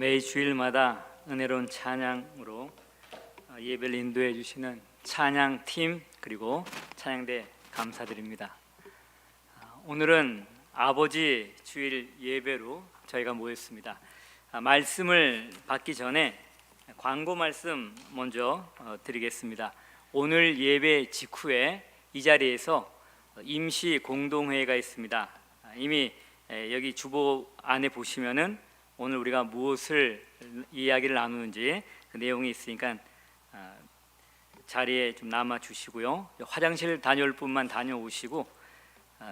매주일마다 은혜로운 찬양으로 예배를 인도해 주시는 찬양팀 그리고 찬양대 감사드립니다. 오늘은 아버지 주일 예배로 저희가 모였습니다. 말씀을 받기 전에 광고 말씀 먼저 드리겠습니다. 오늘 예배 직후에 이 자리에서 임시 공동회의가 있습니다. 이미 여기 주보 안에 보시면은 오늘 우리가 무엇을 이야기를 나누는지 그 내용이 있으니까 자리에 좀 남아 주시고요. 화장실 다녀올 분만 다녀오시고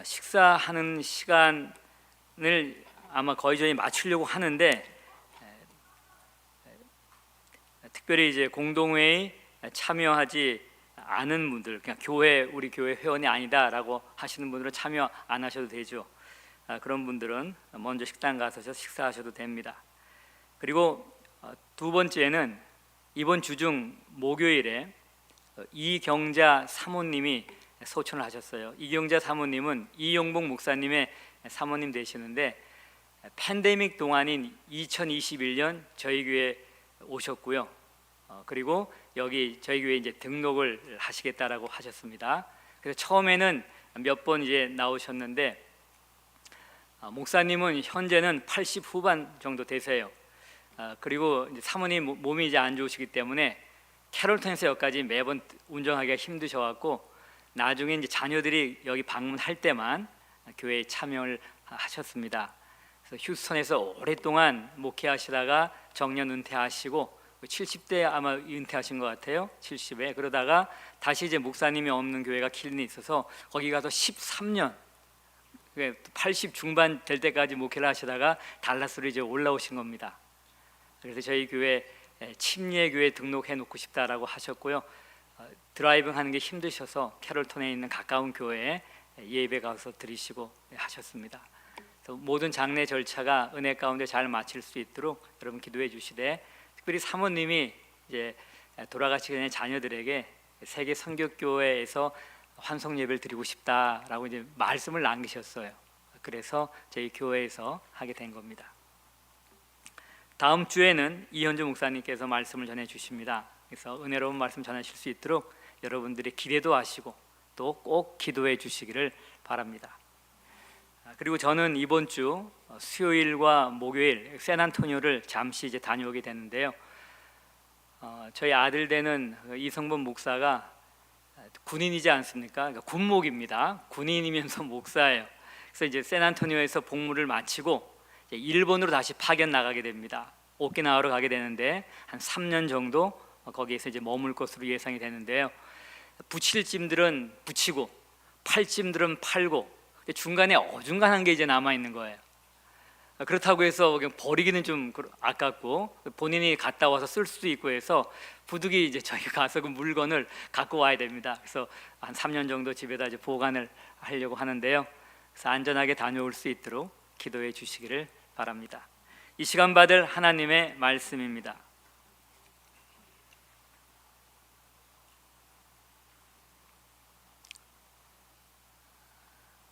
식사하는 시간을 아마 거의 저희 맞추려고 하는데 특별히 이제 공동회의 참여하지 않은 분들, 그냥 우리 교회 회원이 아니다라고 하시는 분들은 참여 안 하셔도 되죠. 그런 분들은 먼저 식당 가서 식사하셔도 됩니다. 그리고 두 번째는 이번 주중 목요일에 이경자 사모님이 소천을 하셨어요. 이경자 사모님은 이용복 목사님의 사모님 되시는데 팬데믹 동안인 2021년 저희 교회에 오셨고요. 그리고 여기 저희 교회에 이제 등록을 하시겠다라고 하셨습니다. 그래서 처음에는 몇 번 이제 나오셨는데 목사님은 현재는 80 후반 정도 되세요. 그리고 이제 사모님 몸이 이제 안 좋으시기 때문에 캐롤턴에서 여기까지 매번 운전하기가 힘드셔갖고 나중에 이제 자녀들이 여기 방문할 때만 교회에 참여를 하셨습니다. 그래서 휴스턴에서 오랫동안 목회하시다가 정년 은퇴하시고 70대 아마 은퇴하신 것 같아요. 70에 그러다가 다시 이제 목사님이 없는 교회가 킬린에 있어서 거기 가서 13년 80 중반 될 때까지 목회를 하시다가 달라스로 이제 올라오신 겁니다. 그래서 저희 교회 침례 교회 등록해 놓고 싶다라고 하셨고요. 드라이빙 하는 게 힘드셔서 캐롤턴에 있는 가까운 교회에 예배 가서 드리시고 하셨습니다. 그래서 모든 장례 절차가 은혜 가운데 잘 마칠 수 있도록 여러분 기도해 주시되, 특별히 사모님이 이제 돌아가시기 전에 자녀들에게 세계 선교교회에서 환송 예배를 드리고 싶다라고 이제 말씀을 남기셨어요. 그래서 저희 교회에서 하게 된 겁니다. 다음 주에는 이현주 목사님께서 말씀을 전해 주십니다. 그래서 은혜로운 말씀 전하실 수 있도록 여러분들이 기대도 하시고 또 꼭 기도해 주시기를 바랍니다. 그리고 저는 이번 주 수요일과 목요일 샌안토니오를 잠시 이제 다녀오게 되는데요. 저희 아들 되는 이성범 목사가 군인이지 않습니까? 그러니까 군목입니다. 군인이면서 목사예요. 그래서 이제 샌안토니오에서 복무를 마치고 이제 일본으로 다시 파견 나가게 됩니다. 오키나와로 가게 되는데 한 3년 정도 거기에서 이제 머물 것으로 예상이 되는데요. 붙일 짐들은 붙이고 팔 짐들은 팔고 중간에 어중간한 게 이제 남아 있는 거예요. 그렇다고 해서 그냥 버리기는 좀 아깝고 본인이 갔다 와서 쓸 수도 있고 해서 부득이 이제 저희가 가서 그 물건을 갖고 와야 됩니다. 그래서 한 3년 정도 집에다 이제 보관을 하려고 하는데요. 그래서 안전하게 다녀올 수 있도록 기도해 주시기를 바랍니다. 이 시간 받을 하나님의 말씀입니다.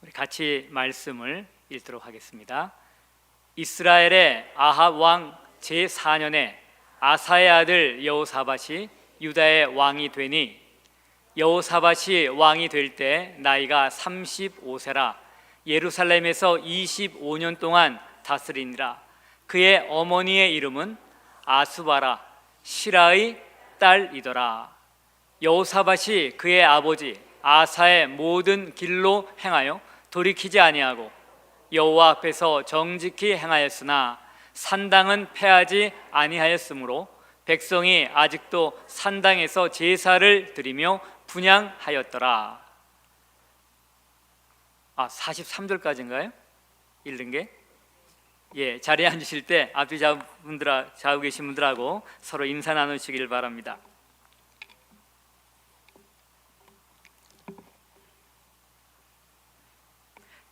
우리 같이 말씀을 읽도록 하겠습니다. 이스라엘의 아합 왕 제4년에 아사의 아들 여호사밧이 유다의 왕이 되니 여호사밧이 왕이 될 때 나이가 35세라 예루살렘에서 25년 동안 다스리니라. 그의 어머니의 이름은 아수바라 시라의 딸이더라. 여호사밧이 그의 아버지 아사의 모든 길로 행하여 돌이키지 아니하고 여호와 앞에서 정직히 행하였으나 산당은 폐하지 아니하였으므로 백성이 아직도 산당에서 제사를 드리며 분향하였더라. 43절까지인가요? 읽는 게? 예, 자리에 앉으실 때 앞뒤 좌우 계신 분들하고 서로 인사 나누시길 바랍니다.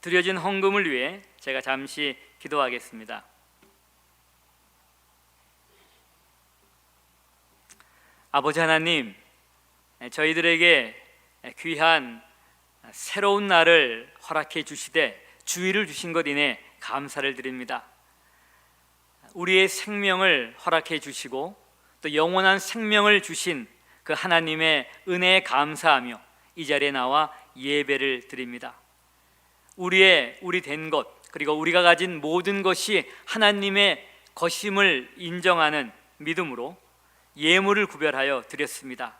드려진 헌금을 위해 제가 잠시 기도하겠습니다. 아버지 하나님, 저희들에게 귀한 새로운 날을 허락해 주시되 주의를 주신 것 인해 감사를 드립니다. 우리의 생명을 허락해 주시고 또 영원한 생명을 주신 그 하나님의 은혜에 감사하며 이 자리에 나와 예배를 드립니다. 우리 된 것, 그리고 우리가 가진 모든 것이 하나님의 것임을 인정하는 믿음으로 예물을 구별하여 드렸습니다.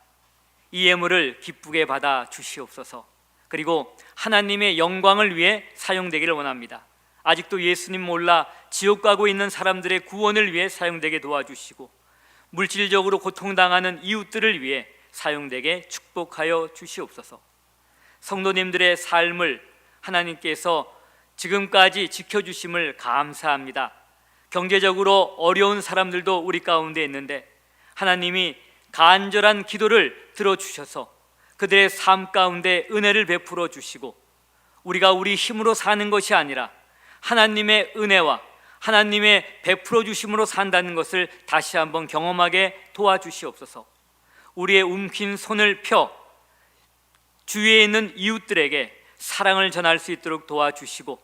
이 예물을 기쁘게 받아 주시옵소서. 그리고 하나님의 영광을 위해 사용되기를 원합니다. 아직도 예수님 몰라 지옥 가고 있는 사람들의 구원을 위해 사용되게 도와주시고 물질적으로 고통당하는 이웃들을 위해 사용되게 축복하여 주시옵소서. 성도님들의 삶을 하나님께서 지금까지 지켜주심을 감사합니다. 경제적으로 어려운 사람들도 우리 가운데 있는데 하나님이 간절한 기도를 들어주셔서 그들의 삶 가운데 은혜를 베풀어 주시고 우리가 우리 힘으로 사는 것이 아니라 하나님의 은혜와 하나님의 베풀어 주심으로 산다는 것을 다시 한번 경험하게 도와주시옵소서. 우리의 움킨 손을 펴 주위에 있는 이웃들에게 사랑을 전할 수 있도록 도와주시고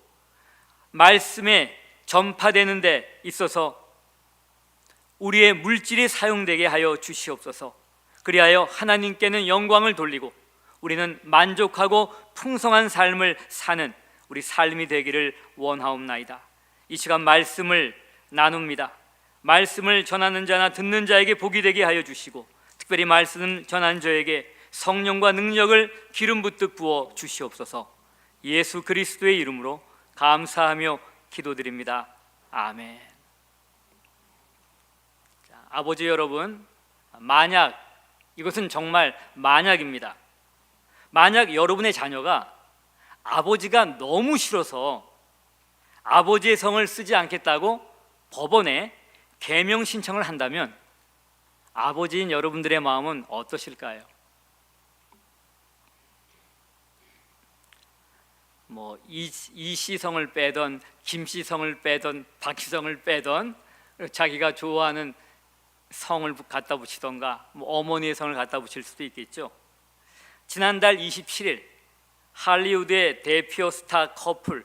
말씀에 전파되는 데 있어서 우리의 물질이 사용되게 하여 주시옵소서. 그리하여 하나님께는 영광을 돌리고 우리는 만족하고 풍성한 삶을 사는 우리 삶이 되기를 원하옵나이다. 이 시간 말씀을 나눕니다. 말씀을 전하는 자나 듣는 자에게 복이 되게 하여 주시고 특별히 말씀 전한 저에게 성령과 능력을 기름 붓듯 부어 주시옵소서. 예수 그리스도의 이름으로 감사하며 기도드립니다. 아멘. 자, 아버지 여러분, 만약 이것은 정말 만약입니다. 만약 여러분의 자녀가 아버지가 너무 싫어서 아버지의 성을 쓰지 않겠다고 법원에 계명 신청을 한다면 아버지인 여러분들의 마음은 어떠실까요? 이씨 성을 빼던 김씨 성을 빼던 박씨 성을 빼던 자기가 좋아하는 성을 갖다 붙이던가 어머니의 성을 갖다 붙일 수도 있겠죠. 지난달 27일 할리우드의 대표 스타 커플,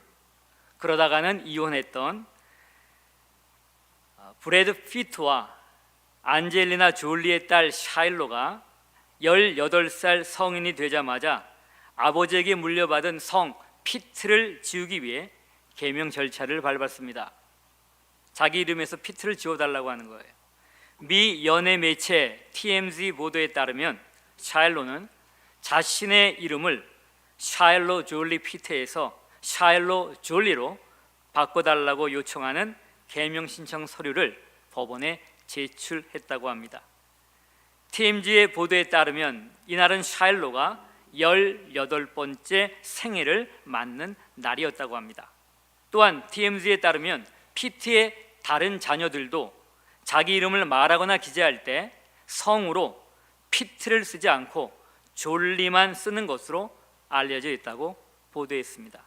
그러다가는 이혼했던 브래드 피트와 안젤리나 졸리의 딸 샤일로가 18살 성인이 되자마자 아버지에게 물려받은 성 피트를 지우기 위해 계명 절차를 밟았습니다. 자기 이름에서 피트를 지워달라고 하는 거예요. 미 연예 매체 TMZ 보도에 따르면 샤일로는 자신의 이름을 샤일로 졸리 피트에서 샤일로 졸리로 바꿔달라고 요청하는 계명 신청 서류를 법원에 제출했다고 합니다. TMZ의 보도에 따르면 이날은 샤일로가 18번째 생일을 맞는 날이었다고 합니다. 또한 TMZ에 따르면 피트의 다른 자녀들도 자기 이름을 말하거나 기재할 때 성으로 피트를 쓰지 않고 졸리만 쓰는 것으로 알려져 있다고 보도했습니다.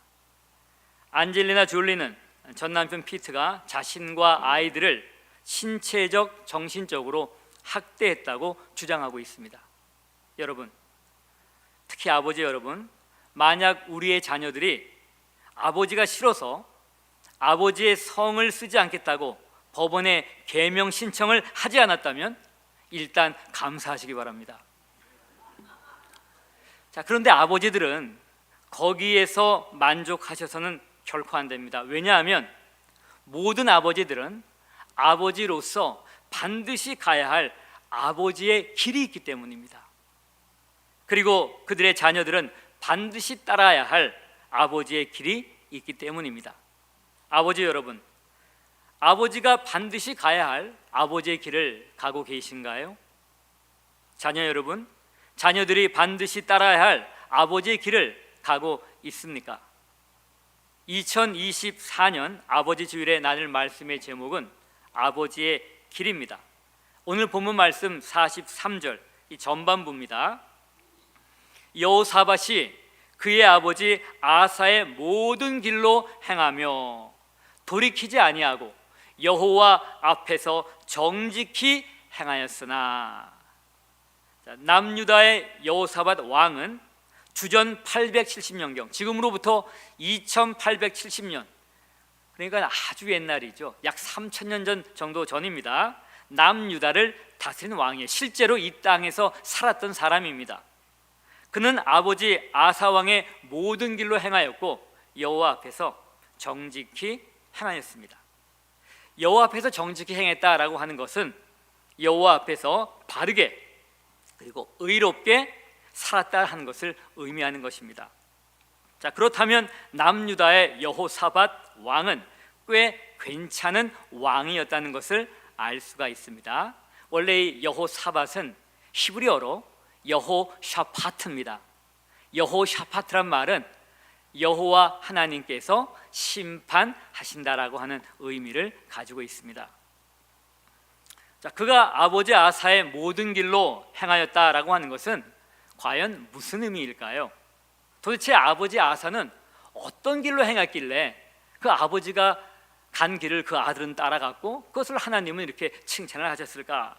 안젤리나 졸리는 전 남편 피트가 자신과 아이들을 신체적, 정신적으로 학대했다고 주장하고 있습니다. 여러분, 특히 아버지 여러분, 만약 우리의 자녀들이 아버지가 싫어서 아버지의 성을 쓰지 않겠다고 법원에 계명 신청을 하지 않았다면 일단 감사하시기 바랍니다. 자, 그런데 아버지들은 거기에서 만족하셔서는 결코 안 됩니다. 왜냐하면 모든 아버지들은 아버지로서 반드시 가야 할 아버지의 길이 있기 때문입니다. 그리고 그들의 자녀들은 반드시 따라야 할 아버지의 길이 있기 때문입니다. 아버지 여러분, 아버지가 반드시 가야 할 아버지의 길을 가고 계신가요? 자녀 여러분, 자녀들이 반드시 따라야 할 아버지의 길을 가고 있습니까? 2024년 아버지 주일에 나눌 말씀의 제목은 아버지의 길입니다. 오늘 본문 말씀 43절 이 전반부입니다. 여호사밧이 그의 아버지 아사의 모든 길로 행하며 돌이키지 아니하고 여호와 앞에서 정직히 행하였으나. 남유다의 여호사밧 왕은 주전 870년경, 지금으로부터 2870년, 그러니까 아주 옛날이죠. 약 3,000년 전 정도 전입니다. 남유다를 다스린 왕이에요. 실제로 이 땅에서 살았던 사람입니다. 그는 아버지 아사 왕의 모든 길로 행하였고 여호와 앞에서 정직히 행하였습니다. 여호와 앞에서 정직히 행했다라고 하는 것은 여호와 앞에서 바르게 그리고 의롭게 살았다 하는 것을 의미하는 것입니다. 자, 그렇다면 남유다의 여호사밧 왕은 꽤 괜찮은 왕이었다는 것을 알 수가 있습니다. 원래 이 여호사밧은 히브리어로 여호샤파트입니다. 여호샤파트란 말은 여호와 하나님께서 심판하신다라고 하는 의미를 가지고 있습니다. 자, 그가 아버지 아사의 모든 길로 행하였다라고 하는 것은 과연 무슨 의미일까요? 도대체 아버지 아사는 어떤 길로 행했길래 그 아버지가 간 길을 그 아들은 따라갔고 그것을 하나님은 이렇게 칭찬을 하셨을까?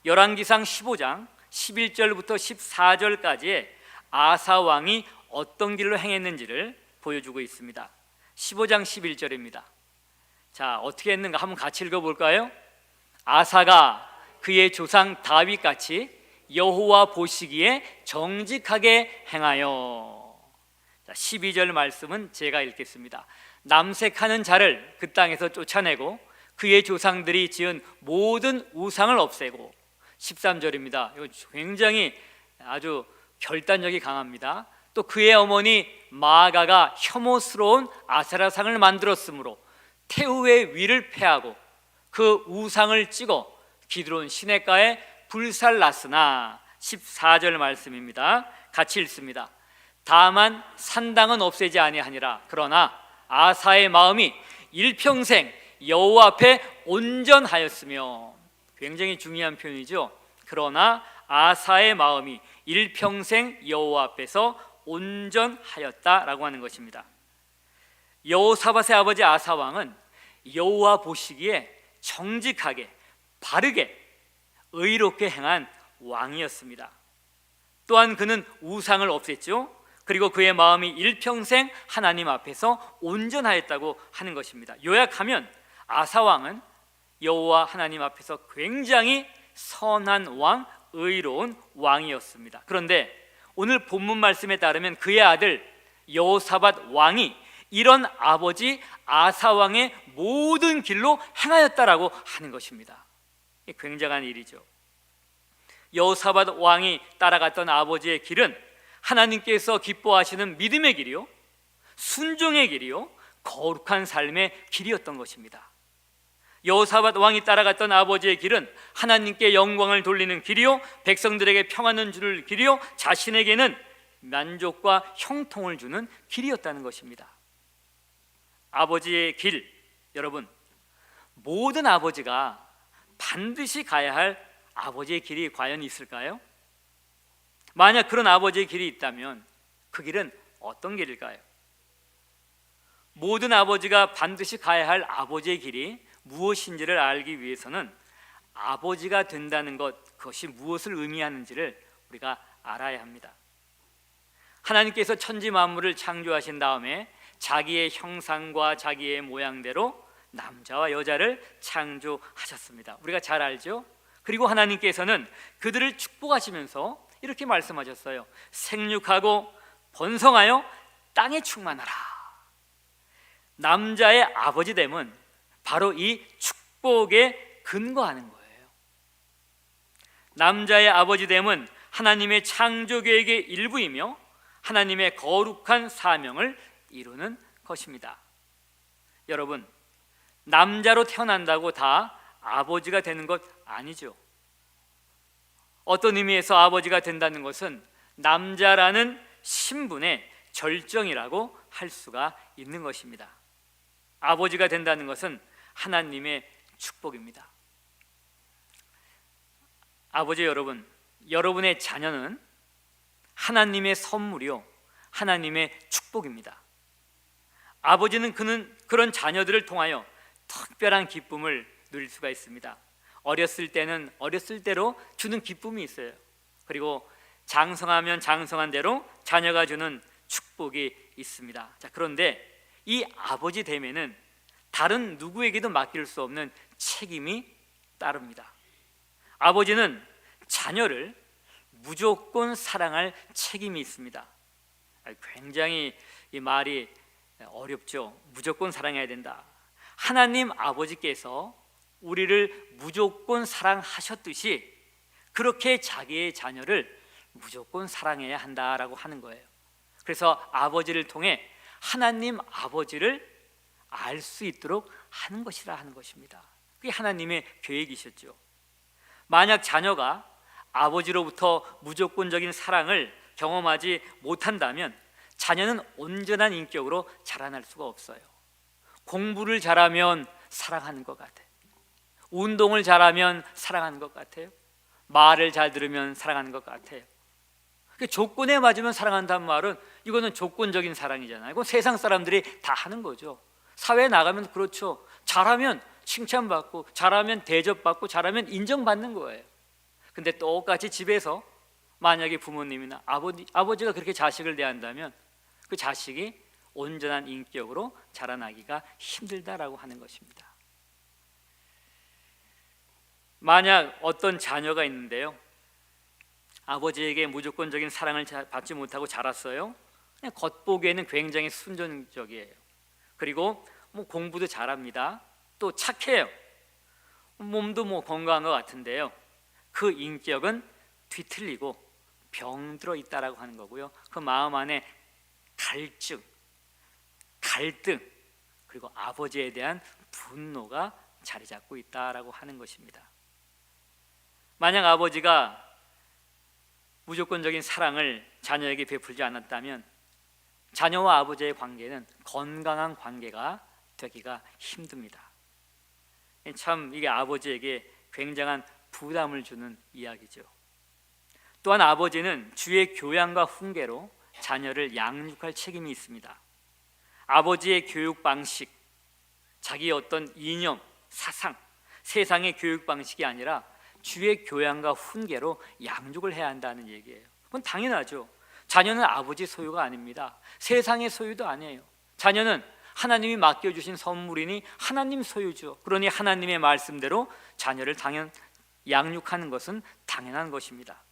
열왕기상 15장 11절부터 14절까지의 아사 왕이 어떤 길로 행했는지를 보여주고 있습니다. 15장 11절입니다. 자, 어떻게 했는가 한번 같이 읽어볼까요? 아사가 그의 조상 다윗같이 여호와 보시기에 정직하게 행하여. 자, 12절 말씀은 제가 읽겠습니다. 남색하는 자를 그 땅에서 쫓아내고 그의 조상들이 지은 모든 우상을 없애고. 13절입니다. 이거 굉장히 아주 결단력이 강합니다. 또 그의 어머니 마아가가 혐오스러운 아세라상을 만들었으므로 태우의 위를 패하고 그 우상을 찍어 기드론 시냇가에 불살랐으나. 14절 말씀입니다. 같이 읽습니다. 다만 산당은 없애지 아니하니라. 그러나 아사의 마음이 일평생 여호와 앞에 온전하였으며. 굉장히 중요한 표현이죠. 그러나 아사의 마음이 일평생 여호와 앞에서 온전하였다라고 하는 것입니다. 여호사밧의 아버지 아사 왕은 여호와 보시기에 정직하게 바르게 의롭게 행한 왕이었습니다. 또한 그는 우상을 없앴죠. 그리고 그의 마음이 일평생 하나님 앞에서 온전하였다고 하는 것입니다. 요약하면 아사 왕은 여호와 하나님 앞에서 굉장히 선한 왕, 의로운 왕이었습니다. 그런데 오늘 본문 말씀에 따르면 그의 아들 여호사밧 왕이 이런 아버지 아사 왕의 모든 길로 행하였다라고 하는 것입니다. 굉장한 일이죠. 여호사밧 왕이 따라갔던 아버지의 길은 하나님께서 기뻐하시는 믿음의 길이요, 순종의 길이요, 거룩한 삶의 길이었던 것입니다. 여호사밧 왕이 따라갔던 아버지의 길은 하나님께 영광을 돌리는 길이요, 백성들에게 평안을 주는 길이요, 자신에게는 만족과 형통을 주는 길이었다는 것입니다. 아버지의 길, 여러분, 모든 아버지가 반드시 가야 할 아버지의 길이 과연 있을까요? 만약 그런 아버지의 길이 있다면 그 길은 어떤 길일까요? 모든 아버지가 반드시 가야 할 아버지의 길이 무엇인지를 알기 위해서는 아버지가 된다는 것, 그것이 무엇을 의미하는지를 우리가 알아야 합니다. 하나님께서 천지 만물을 창조하신 다음에 자기의 형상과 자기의 모양대로 남자와 여자를 창조하셨습니다. 우리가 잘 알죠? 그리고 하나님께서는 그들을 축복하시면서 이렇게 말씀하셨어요. 생육하고 번성하여 땅에 충만하라. 남자의 아버지됨은 바로 이 축복에 근거하는 거예요. 남자의 아버지됨은 하나님의 창조 계획의 일부이며 하나님의 거룩한 사명을 이루는 것입니다. 여러분, 남자로 태어난다고 다 아버지가 되는 것 아니죠. 어떤 의미에서 아버지가 된다는 것은 남자라는 신분의 절정이라고 할 수가 있는 것입니다. 아버지가 된다는 것은 하나님의 축복입니다. 아버지 여러분, 여러분의 자녀는 하나님의 선물이요, 하나님의 축복입니다. 아버지는 그런 자녀들을 통하여 특별한 기쁨을 누릴 수가 있습니다. 어렸을 때는 어렸을 대로 주는 기쁨이 있어요. 그리고 장성하면 장성한 대로 자녀가 주는 축복이 있습니다. 자, 그런데 이 아버지 됨에는 다른 누구에게도 맡길 수 없는 책임이 따릅니다. 아버지는 자녀를 무조건 사랑할 책임이 있습니다. 굉장히 이 말이 어렵죠. 무조건 사랑해야 된다. 하나님 아버지께서 우리를 무조건 사랑하셨듯이 그렇게 자기의 자녀를 무조건 사랑해야 한다라고 하는 거예요. 그래서 아버지를 통해 하나님 아버지를 알 수 있도록 하는 것이라 하는 것입니다. 그게 하나님의 계획이셨죠. 만약 자녀가 아버지로부터 무조건적인 사랑을 경험하지 못한다면 자녀는 온전한 인격으로 자라날 수가 없어요. 공부를 잘하면 사랑하는 것 같아요. 운동을 잘하면 사랑하는 것 같아요. 말을 잘 들으면 사랑하는 것 같아요. 조건에 맞으면 사랑한다는 말은 이거는 조건적인 사랑이잖아요. 이건 세상 사람들이 다 하는 거죠. 사회에 나가면 그렇죠. 잘하면 칭찬받고, 잘하면 대접받고, 잘하면 인정받는 거예요. 근데 똑같이 집에서 만약에 부모님이나 아버지가 그렇게 자식을 대한다면 그 자식이 온전한 인격으로 자라나기가 힘들다라고 하는 것입니다. 만약 어떤 자녀가 있는데요, 아버지에게 무조건적인 사랑을 받지 못하고 자랐어요. 그냥 겉보기에는 굉장히 순종적이에요. 그리고 공부도 잘합니다. 또 착해요. 몸도 건강한 것 같은데요, 그 인격은 뒤틀리고 병들어 있다라고 하는 거고요. 그 마음 안에 갈등, 그리고 아버지에 대한 분노가 자리 잡고 있다라고 하는 것입니다. 만약 아버지가 무조건적인 사랑을 자녀에게 베풀지 않았다면 자녀와 아버지의 관계는 건강한 관계가 되기가 힘듭니다. 참 이게 아버지에게 굉장한 부담을 주는 이야기죠. 또한 아버지는 주의 교양과 훈계로 자녀를 양육할 책임이 있습니다. 아버지의 교육 방식, 자기의 어떤 이념, 사상, 세상의 교육 방식이 아니라 주의 교양과 훈계로 양육을 해야 한다는 얘기예요. 그건 당연하죠. 자녀는 아버지 소유가 아닙니다. 세상의 소유도 아니에요. 자녀는 하나님이 맡겨주신 선물이니 하나님 소유죠. 그러니 하나님의 말씀대로 자녀를 양육하는 것은 당연한 것입니다.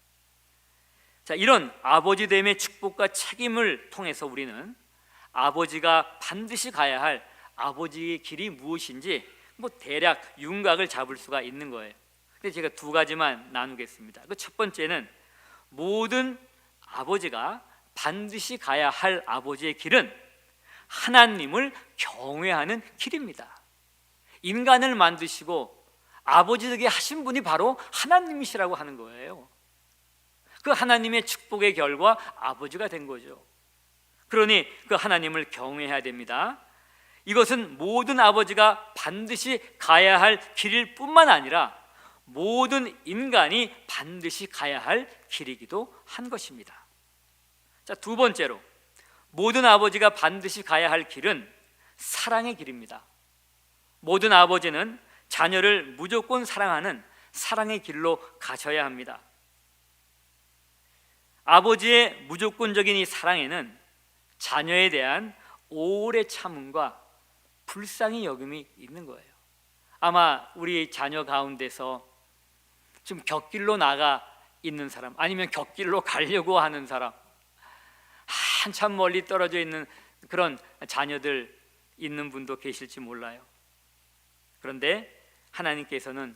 자, 이런 아버지됨의 축복과 책임을 통해서 우리는 아버지가 반드시 가야 할 아버지의 길이 무엇인지 대략 윤곽을 잡을 수가 있는 거예요. 근데 제가 두 가지만 나누겠습니다. 그 첫 번째는 모든 아버지가 반드시 가야 할 아버지의 길은 하나님을 경외하는 길입니다. 인간을 만드시고 아버지 되게 하신 분이 바로 하나님이시라고 하는 거예요. 그 하나님의 축복의 결과 아버지가 된 거죠. 그러니 그 하나님을 경외해야 됩니다. 이것은 모든 아버지가 반드시 가야 할 길일 뿐만 아니라 모든 인간이 반드시 가야 할 길이기도 한 것입니다. 자, 두 번째로 모든 아버지가 반드시 가야 할 길은 사랑의 길입니다. 모든 아버지는 자녀를 무조건 사랑하는 사랑의 길로 가셔야 합니다. 아버지의 무조건적인 이 사랑에는 자녀에 대한 오래 참음과 불쌍히 여김이 있는 거예요. 아마 우리 자녀 가운데서 지금 곁길로 나가 있는 사람, 아니면 곁길로 가려고 하는 사람, 한참 멀리 떨어져 있는 그런 자녀들 있는 분도 계실지 몰라요. 그런데 하나님께서는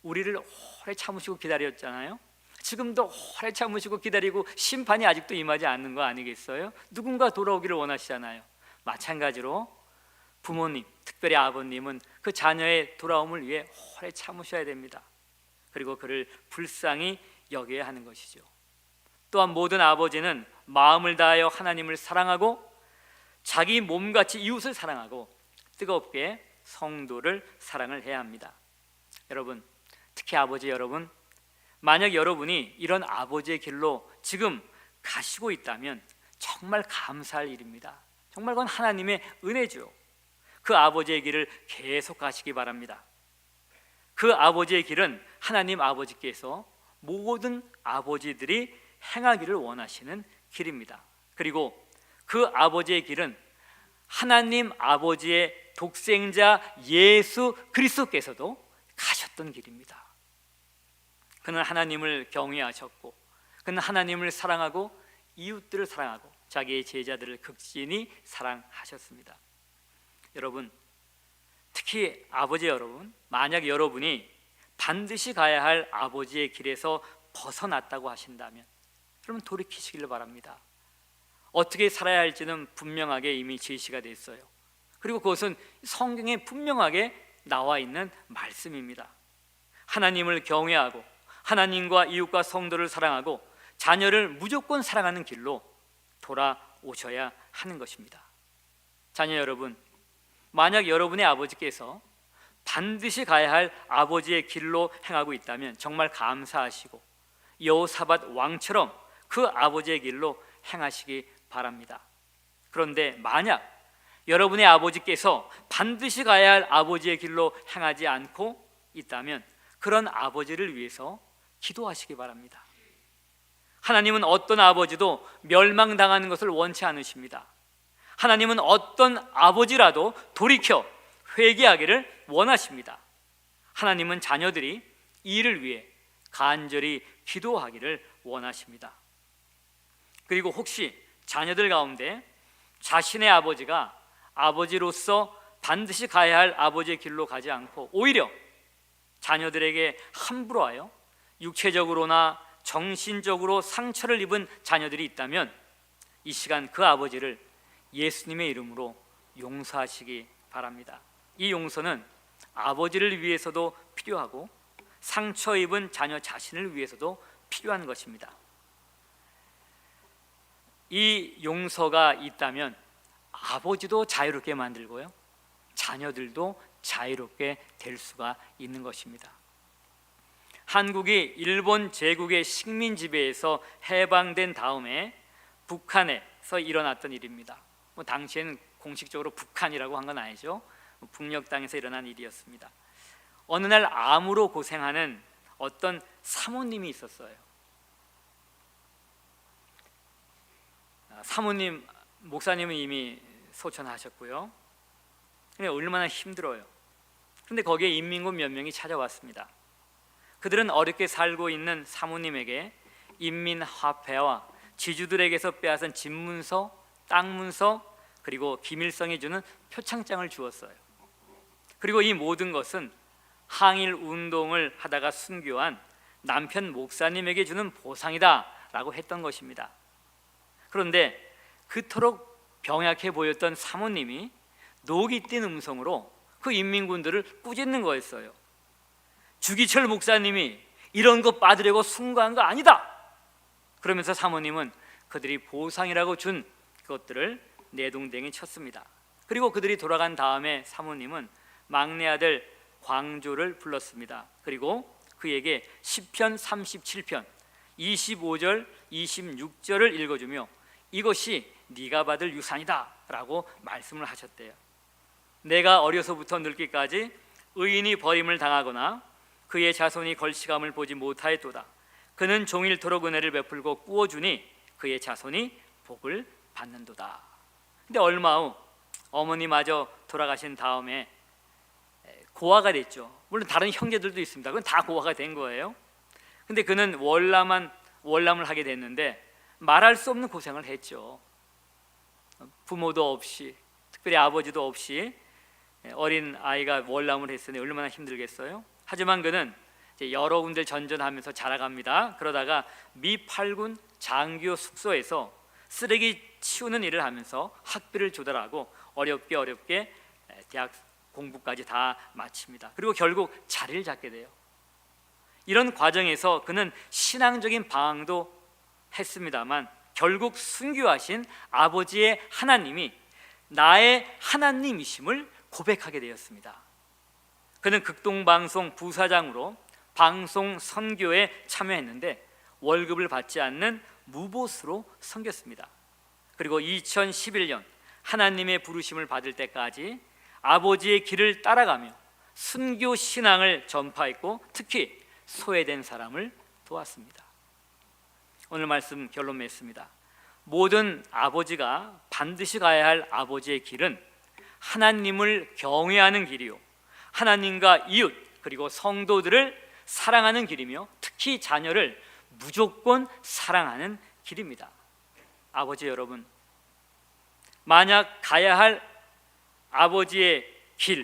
우리를 오래 참으시고 기다렸잖아요. 지금도 오래 참으시고 기다리고 심판이 아직도 임하지 않는 거 아니겠어요? 누군가 돌아오기를 원하시잖아요. 마찬가지로 부모님, 특별히 아버님은 그 자녀의 돌아옴을 위해 오래 참으셔야 됩니다. 그리고 그를 불쌍히 여겨야 하는 것이죠. 또한 모든 아버지는 마음을 다하여 하나님을 사랑하고 자기 몸같이 이웃을 사랑하고 뜨겁게 성도를 사랑을 해야 합니다. 여러분, 특히 아버지 여러분, 만약 여러분이 이런 아버지의 길로 지금 가시고 있다면 정말 감사할 일입니다. 정말 그건 하나님의 은혜죠. 그 아버지의 길을 계속 가시기 바랍니다. 그 아버지의 길은 하나님 아버지께서 모든 아버지들이 행하기를 원하시는 길입니다. 그리고 그 아버지의 길은 하나님 아버지의 독생자 예수 그리스도께서도 가셨던 길입니다. 그는 하나님을 경외하셨고, 그는 하나님을 사랑하고 이웃들을 사랑하고 자기의 제자들을 극진히 사랑하셨습니다. 여러분, 특히 아버지 여러분, 만약 여러분이 반드시 가야 할 아버지의 길에서 벗어났다고 하신다면 여러분 돌이키시길 바랍니다. 어떻게 살아야 할지는 분명하게 이미 제시가 됐어요. 그리고 그것은 성경에 분명하게 나와 있는 말씀입니다. 하나님을 경외하고 하나님과 이웃과 성도를 사랑하고 자녀를 무조건 사랑하는 길로 돌아오셔야 하는 것입니다. 자녀 여러분, 만약 여러분의 아버지께서 반드시 가야 할 아버지의 길로 행하고 있다면 정말 감사하시고 여호사밧 왕처럼 그 아버지의 길로 행하시기 바랍니다. 그런데 만약 여러분의 아버지께서 반드시 가야 할 아버지의 길로 행하지 않고 있다면 그런 아버지를 위해서 기도하시기 바랍니다. 하나님은 어떤 아버지도 멸망당하는 것을 원치 않으십니다. 하나님은 어떤 아버지라도 돌이켜 회개하기를 원하십니다. 하나님은 자녀들이 이를 위해 간절히 기도하기를 원하십니다. 그리고 혹시 자녀들 가운데 자신의 아버지가 아버지로서 반드시 가야 할 아버지의 길로 가지 않고 오히려 자녀들에게 함부로 하여 육체적으로나 정신적으로 상처를 입은 자녀들이 있다면 이 시간 그 아버지를 예수님의 이름으로 용서하시기 바랍니다. 이 용서는 아버지를 위해서도 필요하고 상처 입은 자녀 자신을 위해서도 필요한 것입니다. 이 용서가 있다면 아버지도 자유롭게 만들고요, 자녀들도 자유롭게 될 수가 있는 것입니다. 한국이 일본 제국의 식민 지배에서 해방된 다음에 북한에서 일어났던 일입니다. 당시에는 공식적으로 북한이라고 한 건 아니죠. 북녘 땅에서 일어난 일이었습니다. 어느 날 암으로 고생하는 어떤 사모님이 있었어요. 사모님, 목사님은 이미 소천하셨고요. 얼마나 힘들어요. 그런데 거기에 인민군 몇 명이 찾아왔습니다. 그들은 어렵게 살고 있는 사모님에게 인민화폐와 지주들에게서 빼앗은 집문서, 땅 문서, 그리고 김일성이 주는 표창장을 주었어요. 그리고 이 모든 것은 항일 운동을 하다가 순교한 남편 목사님에게 주는 보상이다 라고 했던 것입니다. 그런데 그토록 병약해 보였던 사모님이 녹이 띤 음성으로 그 인민군들을 꾸짖는 거였어요. 주기철 목사님이 이런 거 받으려고 순교한 거 아니다. 그러면서 사모님은 그들이 보상이라고 준 그것들을 내동댕이 쳤습니다. 그리고 그들이 돌아간 다음에 사모님은 막내 아들 광조를 불렀습니다. 그리고 그에게 시편 37편 25절 26절을 읽어주며 이것이 네가 받을 유산이다 라고 말씀을 하셨대요. 내가 어려서부터 늙기까지 의인이 버림을 당하거나 그의 자손이 걸시감을 보지 못하였도다. 그는 종일토록 은혜를 베풀고 꾸어주니 그의 자손이 복을 받는도다. 근데 얼마 후 어머니마저 돌아가신 다음에 고아가 됐죠. 물론 다른 형제들도 있습니다. 그건 다 고아가 된 거예요. 근데 그는 월남을 하게 됐는데 말할 수 없는 고생을 했죠. 부모도 없이, 특별히 아버지도 없이 어린 아이가 월남을 했으니 얼마나 힘들겠어요. 하지만 그는 이제 여러 군데 전전하면서 자라갑니다. 그러다가 미 8군 장교 숙소에서 쓰레기 치우는 일을 하면서 학비를 조달하고 어렵게 대학 공부까지 다 마칩니다. 그리고 결국 자리를 잡게 돼요. 이런 과정에서 그는 신앙적인 방황도 했습니다만 결국 순교하신 아버지의 하나님이 나의 하나님이심을 고백하게 되었습니다. 그는 극동방송 부사장으로 방송 선교에 참여했는데 월급을 받지 않는 무보수로 섬겼습니다. 그리고 2011년 하나님의 부르심을 받을 때까지 아버지의 길을 따라가며 순교 신앙을 전파했고 특히 소외된 사람을 도왔습니다. 오늘 말씀 결론 맺습니다. 모든 아버지가 반드시 가야 할 아버지의 길은 하나님을 경외하는 길이요, 하나님과 이웃 그리고 성도들을 사랑하는 길이며 특히 자녀를 무조건 사랑하는 길입니다. 아버지 여러분, 만약 가야 할 아버지의 길,